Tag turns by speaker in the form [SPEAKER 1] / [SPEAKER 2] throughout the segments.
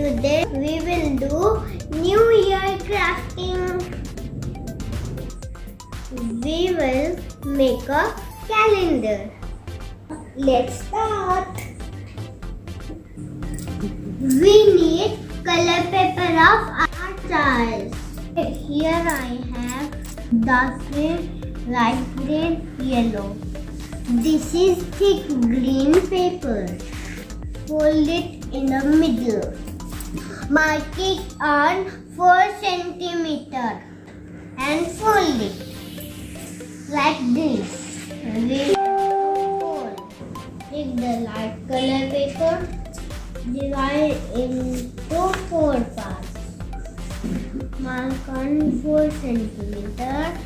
[SPEAKER 1] Today we will do New Year crafting. We will make a calendar. Let's start. We need color paper of our choice. Here I have dark green, light green, yellow. This is thick green paper. Fold it in the middle. Mark it on 4 centimeter and fold it like this. We fold. Take the light color paper, divide into 4 parts. Mark on 4 centimeter.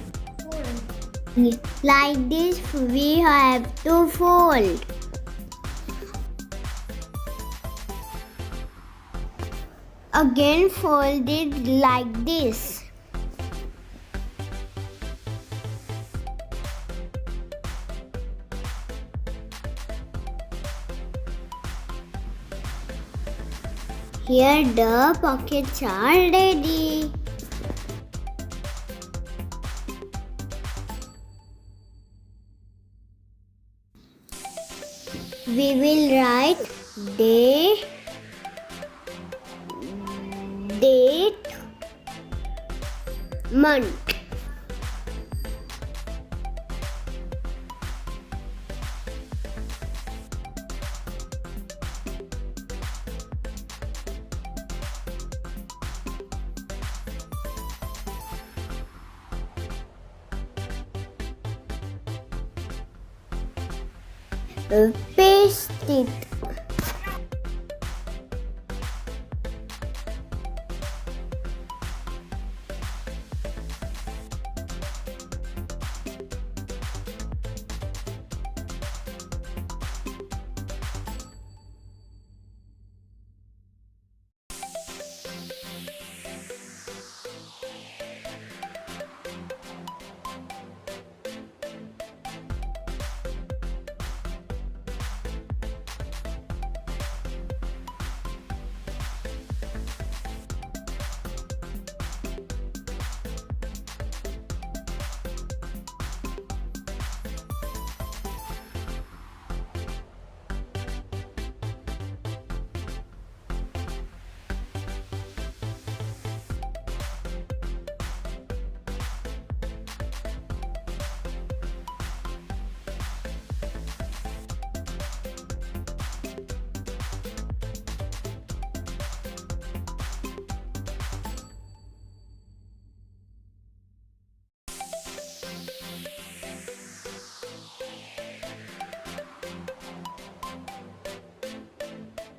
[SPEAKER 1] Fold. Like this, we have to fold. Again fold it like this. Here the pockets are ready. We will write day, date, month. Paste it.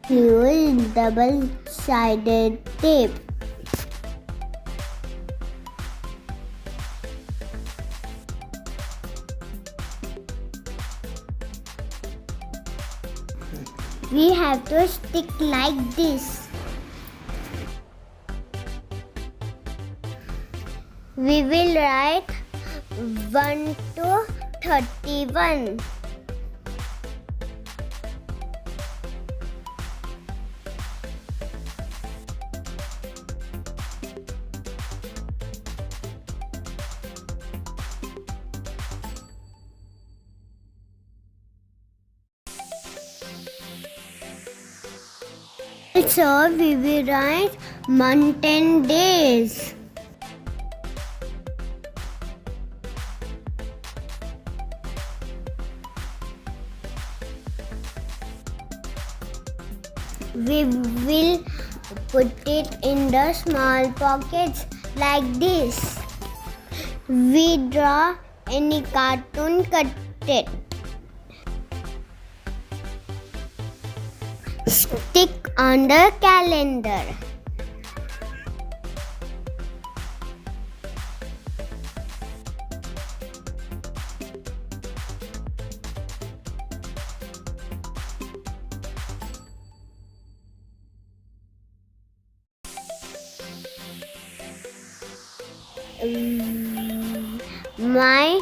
[SPEAKER 1] Use double-sided tape. We have to stick like this. We will write 1 to 31. Also, we will write month and days. We will put it in the small pockets like this. We draw any cartoon, cut it. Stick on the calendar. My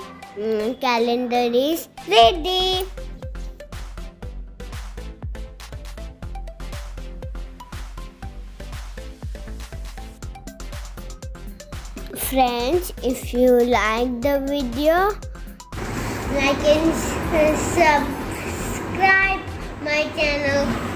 [SPEAKER 1] calendar is ready. Friends, if you like the video, like and subscribe my channel.